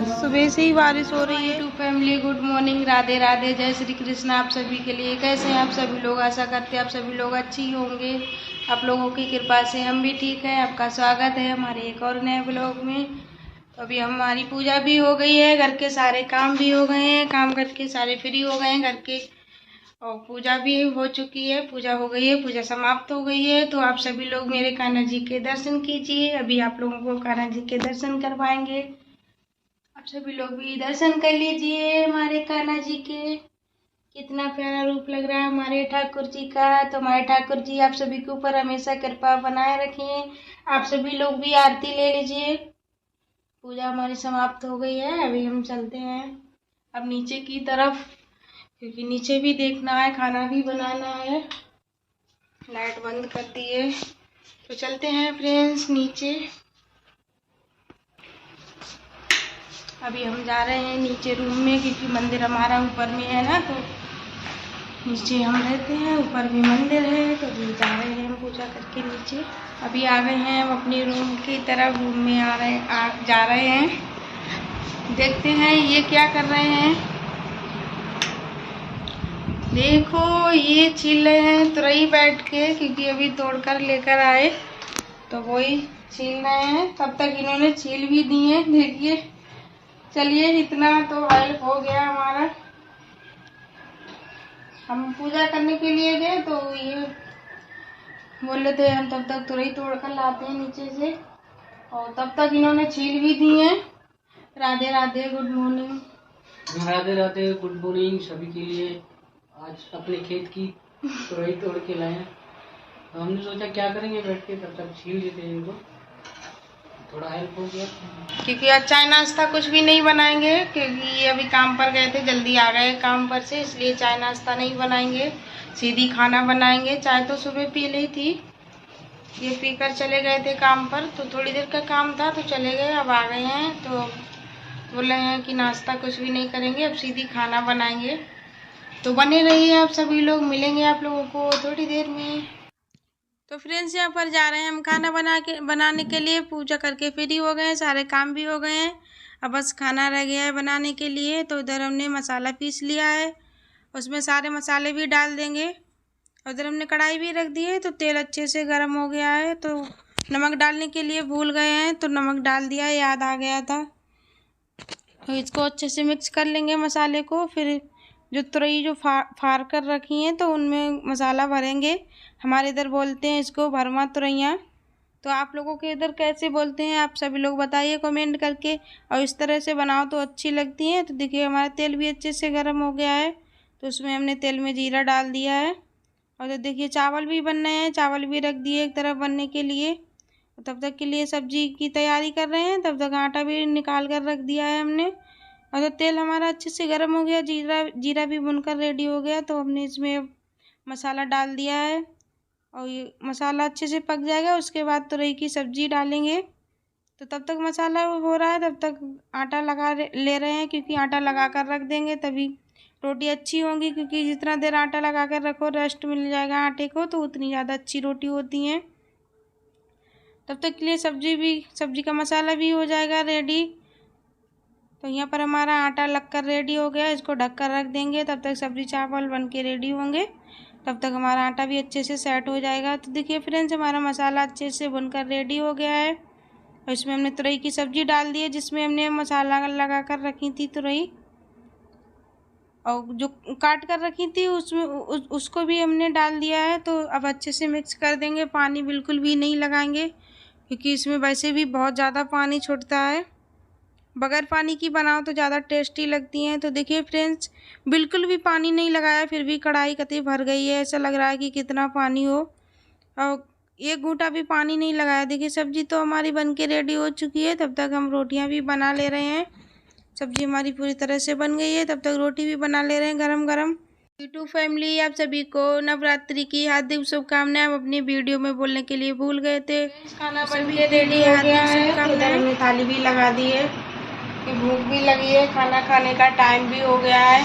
सुबह से ही बारिश हो रही है। To family good morning, Radhe Radhe, जय श्री कृष्ण आप सभी के लिए। कैसे हैं आप सभी लोग? आशा करते हैं आप सभी लोग अच्छी ही होंगे। आप लोगों की कृपा से हम भी ठीक हैं। आपका स्वागत है हमारे एक और नए ब्लॉग में। तो अभी हमारी पूजा भी हो गई है, घर के सारे काम भी हो गए हैं, काम करके सारे फ्री हो गए हैं घर के, और पूजा भी हो चुकी है, पूजा हो गई है, पूजा समाप्त हो गई है। तो आप सभी लोग मेरे कान्हा जी के दर्शन कीजिए। अभी आप लोगों को कान्हा जी के दर्शन करवाएंगे। आप सभी लोग भी दर्शन कर लीजिए हमारे कान्हा जी के। कितना प्यारा रूप लग रहा है हमारे ठाकुर जी का। तो हमारे ठाकुर जी आप सभी के ऊपर हमेशा कृपा बनाए रखें। आप सभी लोग भी आरती ले लीजिए। पूजा हमारी समाप्त हो गई है। अभी हम चलते हैं अब नीचे की तरफ, क्योंकि नीचे भी देखना है, खाना भी बनाना है। लाइट बंद कर दी है, तो चलते हैं फ्रेंड्स नीचे। अभी हम जा रहे हैं नीचे रूम में, क्योंकि मंदिर हमारा ऊपर में है ना, तो नीचे हम रहते हैं, ऊपर भी मंदिर है। तो अभी जा रहे हैं हम पूजा करके नीचे। अभी आ गए हैं हम अपने रूम की तरफ। रूम में जा रहे हैं। देखते हैं ये क्या कर रहे हैं। देखो ये छील रहे हैं तुरई बैठ के, क्योंकि अभी तोड़कर लेकर आए, तो वही छील रहे हैं। तब तक इन्होंने छील भी दिए। देखिए, चलिए इतना तो हेल्प हो गया हमारा। हम पूजा करने के लिए गए तो ये बोले थे हम तब तक तुरई तोड़ कर लाते हैं नीचे से, और तब तक इन्होंने छील भी दिए। Radhe Radhe, good morning. Radhe Radhe, good morning सभी के लिए। आज अपने खेत की तुरई तोड़ के लाए हैं। तो हमने सोचा क्या करेंगे बैठ के, तब तक छील देते हैं इनको, थोड़ा हेल्प हो गया। क्योंकि आज चाय नाश्ता कुछ भी नहीं बनाएंगे, क्योंकि ये अभी काम पर गए थे, जल्दी आ गए काम पर से, इसलिए चाय नाश्ता नहीं बनाएंगे, सीधी खाना बनाएंगे। चाय तो सुबह पी ली थी, ये पीकर चले गए थे काम पर, तो थोड़ी देर का काम था तो चले गए। अब आ गए हैं तो बोल रहे हैं कि नाश्ता कुछ भी नहीं करेंगे, अब सीधी खाना बनाएंगे। तो बने रहिए आप सभी लोग, मिलेंगे आप लोगों को थोड़ी देर में। तो फ्रेंड्स यहाँ पर जा रहे हैं हम खाना बनाने के लिए। पूजा करके फ्री हो गए हैं, सारे काम भी हो गए हैं, अब बस खाना रह गया है बनाने के लिए। तो इधर हमने मसाला पीस लिया है, उसमें सारे मसाले भी डाल देंगे। उधर हमने कढ़ाई भी रख दी है, तो तेल अच्छे से गर्म हो गया है। तो नमक डालने के लिए भूल गए हैं, तो नमक डाल दिया, याद आ गया था। तो इसको अच्छे से मिक्स कर लेंगे मसाले को। फिर जो तुरई जो फाड़ कर रखी हैं, तो उनमें मसाला भरेंगे। हमारे इधर बोलते हैं इसको भरमा तुरैया। तो आप लोगों के इधर कैसे बोलते हैं आप सभी लोग बताइए कमेंट करके। और इस तरह से बनाओ तो अच्छी लगती हैं। तो देखिए हमारा तेल भी अच्छे से गर्म हो गया है, तो उसमें हमने तेल में जीरा डाल दिया है। और तो देखिए चावल भी बन रहे हैं, चावल भी रख दिए एक तरफ बनने के लिए। तब तक के लिए सब्जी की तैयारी कर रहे हैं, तब तक आटा भी निकाल कर रख दिया है हमने। और तो तेल हमारा अच्छे से गर्म हो गया, जीरा भी भुनकर रेडी हो गया, तो हमने इसमें मसाला डाल दिया है। और ये मसाला अच्छे से पक जाएगा, उसके बाद तुरई की सब्जी डालेंगे। तो तब तक मसाला हो रहा है, तब तक आटा लगा ले रहे हैं, क्योंकि आटा लगा कर रख देंगे तभी रोटी अच्छी होंगी। क्योंकि जितना देर आटा लगा कर रखो, रेस्ट मिल जाएगा आटे को, तो उतनी ज़्यादा अच्छी रोटी होती हैं। तब तक के लिए सब्जी का मसाला भी हो जाएगा रेडी। तो यहाँ पर हमारा आटा लगकर रेडी हो गया, इसको ढक कर रख देंगे। तब तक सब्जी चावल बन के रेडी होंगे, तब तक हमारा आटा भी अच्छे से सेट हो जाएगा। तो देखिए फ्रेंड्स हमारा मसाला अच्छे से बनकर रेडी हो गया है। और इसमें हमने तुरई की सब्जी डाल दी है, जिसमें हमने मसाला लगा कर रखी थी तुरई, और जो काट कर रखी थी उसमें उसको भी हमने डाल दिया है। तो अब अच्छे से मिक्स कर देंगे, पानी बिल्कुल भी नहीं लगाएंगे, क्योंकि इसमें वैसे भी बहुत ज़्यादा पानी छूटता है। बगैर पानी की बनाओ तो ज़्यादा टेस्टी लगती हैं। तो देखिए फ्रेंड्स बिल्कुल भी पानी नहीं लगाया, फिर भी कढ़ाई कतई भर गई है, ऐसा लग रहा है कि कितना पानी हो। और एक घूंटा भी पानी नहीं लगाया। देखिए सब्जी तो हमारी बन के रेडी हो चुकी है, तब तक हम रोटियां भी बना ले रहे हैं। सब्जी हमारी पूरी तरह से बन गई है, तब तक रोटी भी बना ले रहे हैं गरम गरम। टू फैमिली आप सभी को नवरात्रि की हार्दिक शुभकामनाएं। हम अपनी वीडियो में बोलने के लिए भूल गए थे। खाना बन के रेडी हो गया है, इधर हमने थाली भी लगा दी है, कि भूख भी लगी है, खाना खाने का टाइम भी हो गया है,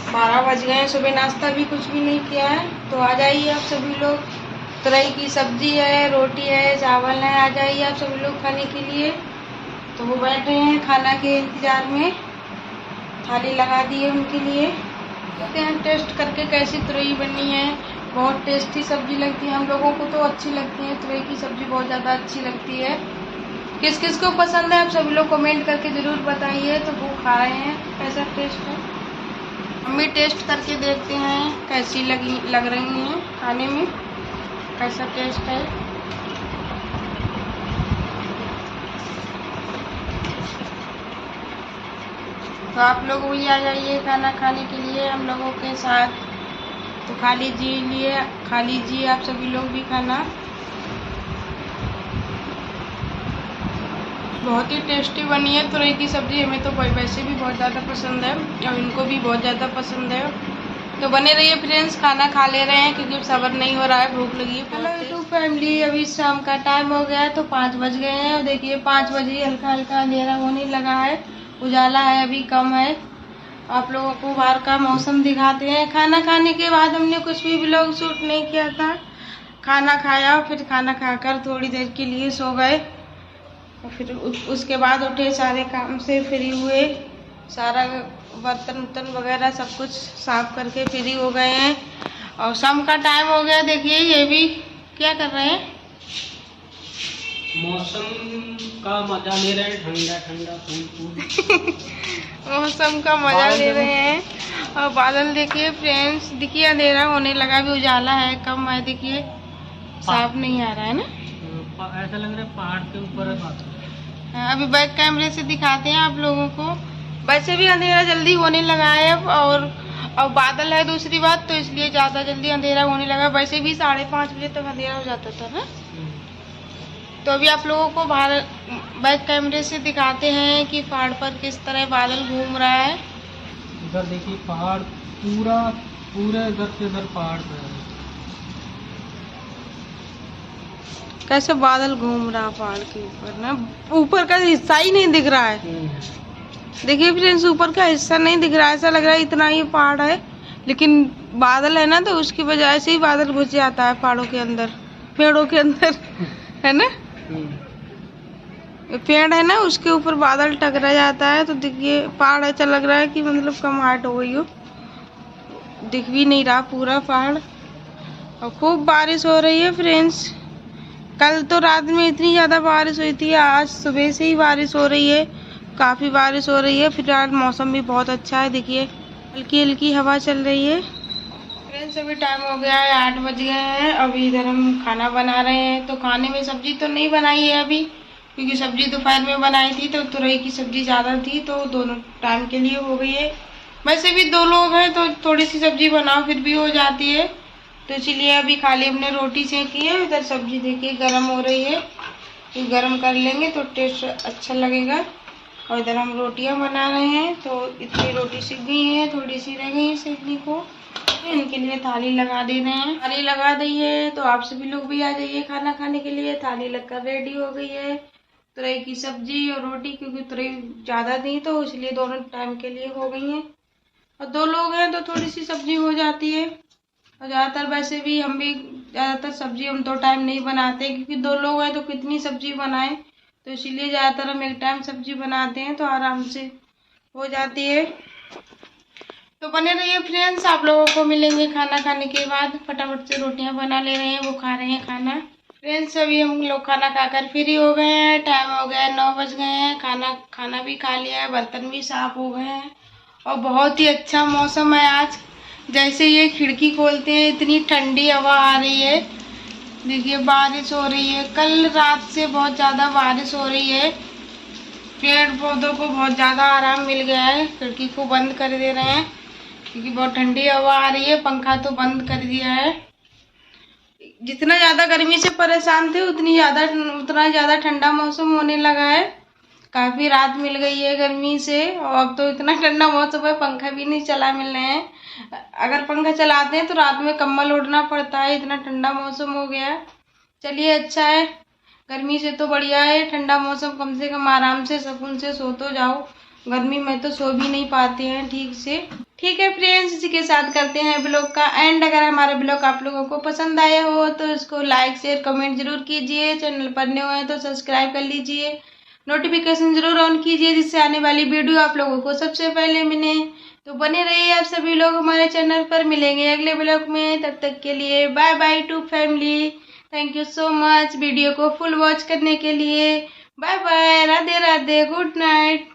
12 बज गए हैं। सुबह नाश्ता भी कुछ भी नहीं किया है, तो आ जाइए आप सभी लोग। तुरई की सब्जी है, रोटी है, चावल है, आ जाइए आप सभी लोग खाने के लिए। तो वो बैठ रहे हैं खाना के इंतजार में, थाली लगा दी है उनके लिए। कहते हैं टेस्ट करके कैसी तुरई बनी है। बहुत टेस्टी सब्जी लगती है, हम लोगों को तो अच्छी लगती है, तुरई की सब्जी बहुत ज़्यादा अच्छी लगती है। किस किस को पसंद है आप सभी लोग कमेंट करके ज़रूर बताइए। तो वो खा रहे हैं, कैसा टेस्ट है। हम भी टेस्ट करके देखते हैं कैसी लग रही हैं खाने में, कैसा टेस्ट है। तो आप लोग भी आ जाइए खाना खाने के लिए हम लोगों के साथ। तो खा लीजिए आप सभी लोग भी खाना। बहुत ही टेस्टी बनी है तुरई की सब्जी। हमें तो वैसे भी बहुत ज़्यादा पसंद है और इनको भी बहुत ज़्यादा पसंद है। तो बने रहिए फ्रेंड्स, खाना खा ले रहे हैं क्योंकि सब्र नहीं हो रहा है, भूख लगी है। हेलो यूट्यूब फैमिली, अभी शाम का टाइम हो गया है तो 5 बज गए हैं और देखिए 5 बजे हल्का हल्का अंधेरा होने लगा है, उजाला है अभी कम है। आप लोगों को बाहर का मौसम दिखाते हैं। खाना खाने के बाद हमने कुछ भी व्लॉग शूट नहीं किया था। खाना खाया, फिर खाना खाकर थोड़ी देर के लिए सो गए और फिर उसके बाद उठे, सारे काम से फ्री हुए, सारा बर्तन उर्तन वगैरह सब कुछ साफ करके फ्री हो गए हैं और शाम का टाइम हो गया। देखिए ये भी क्या कर रहे हैं, मौसम का मजा ले रहे हैं, ठंडा ठंडा फूल मौसम का मजा ले रहे हैं। और बादल देखिए फ्रेंड्स, देखिए अंधेरा होने लगा, भी उजाला है कम है, देखिए साफ नहीं आ रहा है ना, ऐसा लग रहा है पहाड़ के ऊपर है बादल। अभी बैक कैमरे से दिखाते हैं आप लोगों को। वैसे भी अंधेरा जल्दी होने लगा है अब, और बादल है दूसरी बात, तो इसलिए ज़्यादा जल्दी अंधेरा होने लगा। वैसे भी 5:30 बजे तक अंधेरा हो जाता था ना। तो अभी आप लोगों को बाहर बैक कैमरे से दिखाते हैं कि पहाड़ पर किस तरह बादल घूम रहा है। इधर देखिए पहाड़ पूरे इधर से इधर पहाड़ पे है। कैसे बादल घूम रहा पहाड़ के ऊपर ना, ऊपर का हिस्सा ही नहीं दिख रहा है। देखिए फ्रेंड्स, ऊपर का हिस्सा नहीं दिख रहा है, ऐसा लग रहा है इतना ही पहाड़ है, लेकिन बादल है ना, तो उसकी वजह से ही बादल घुस जाता है पहाड़ों के अंदर, पेड़ों के अंदर है ना। पेड़ है ना, उसके ऊपर बादल टकरा जाता है। तो देखिए पहाड़ ऐसा लग रहा है कि मतलब कम हाइट हो गई हो, दिख भी नहीं रहा पूरा पहाड़। और खूब बारिश हो रही है फ्रेंड्स। कल तो रात में इतनी ज़्यादा बारिश हुई थी, आज सुबह से ही बारिश हो रही है, काफ़ी बारिश हो रही है। फिलहाल मौसम भी बहुत अच्छा है, देखिए हल्की हल्की हवा चल रही है। फ्रेंड्स अभी टाइम हो गया है, 8 बज गए हैं। अभी इधर हम खाना बना रहे हैं। तो खाने में सब्जी तो नहीं बनाई है अभी, क्योंकि सब्जी दोपहर में बनाई थी तो तुरई की सब्जी ज़्यादा थी, तो दोनों टाइम के लिए हो गई है। वैसे भी 2 लोग हैं तो थोड़ी सी सब्जी बनाओ फिर भी हो जाती है, तो इसीलिए अभी खाली हमने रोटी सेकी है। इधर सब्जी देखिए गर्म हो रही है, तो गर्म कर लेंगे तो टेस्ट अच्छा लगेगा। और इधर हम रोटियां बना रहे हैं, तो इतनी रोटी सीख गई है, थोड़ी सी रह गई है सेकने को। इनके लिए थाली लगा दे रहे हैं। थाली लगा दी है तो आप सभी लोग भी आ जाइए खाना खाने के लिए। थाली लगकर रेडी हो गई है, तुरई की सब्जी और रोटी, क्योंकि तुरई ज़्यादा थी तो इसलिए दोनों टाइम के लिए हो गई हैं। और 2 लोग हैं तो थोड़ी सी सब्जी हो जाती है। और ज़्यादातर वैसे भी हम भी ज़्यादातर सब्जी हम 2 टाइम नहीं बनाते, क्योंकि 2 लोग हैं तो कितनी सब्जी बनाएं, तो इसीलिए ज़्यादातर हम 1 टाइम सब्जी बनाते हैं, तो आराम से हो जाती है। तो बने रहिए फ्रेंड्स, आप लोगों को मिलेंगे खाना खाने के बाद। फटाफट से रोटियां बना ले रहे हैं, वो खा रहे हैं खाना। फ्रेंड्स अभी हम लोग खाना खाकर फ्री हो गए हैं, टाइम हो गया है 9 बज गए हैं। खाना भी खा लिया है, बर्तन भी साफ हो गए हैं और बहुत ही अच्छा मौसम है आज। जैसे ये खिड़की खोलते हैं इतनी ठंडी हवा आ रही है। देखिए बारिश हो रही है, कल रात से बहुत ज़्यादा बारिश हो रही है। पेड़ पौधों को बहुत ज़्यादा आराम मिल गया है। खिड़की को बंद कर दे रहे हैं क्योंकि बहुत ठंडी हवा आ रही है। पंखा तो बंद कर दिया है। जितना ज़्यादा गर्मी से परेशान थे उतना ज़्यादा ठंडा मौसम होने लगा है। काफ़ी राहत मिल गई है गर्मी से, और अब तो इतना ठंडा मौसम है पंखा भी नहीं चला मिल रहे हैं। अगर पंखा चलाते हैं तो रात में कंबल ओढ़ना पड़ता है, इतना ठंडा मौसम हो गया। चलिए अच्छा है, गर्मी से तो बढ़िया है ठंडा मौसम, कम से कम आराम से सुकून से सो तो जाओ। गर्मी में तो सो भी नहीं पाते हैं ठीक से। ठीक है फ्रेंड्स, इसी के साथ करते हैं ब्लॉग का एंड। अगर हमारा ब्लॉग आप लोगों को पसंद आया हो तो इसको लाइक शेयर कमेंट जरूर कीजिए। चैनल पर नए हो तो सब्सक्राइब कर लीजिए। नोटिफिकेशन जरूर ऑन कीजिए, जिससे आने वाली वीडियो आप लोगों को सबसे पहले मिले। तो बने रहिए आप सभी लोग हमारे चैनल पर। मिलेंगे अगले ब्लॉग में, तब तक के लिए bye bye to family. Thank you so much video को फुल वॉच करने के लिए। Bye bye, Radhe Radhe, good night.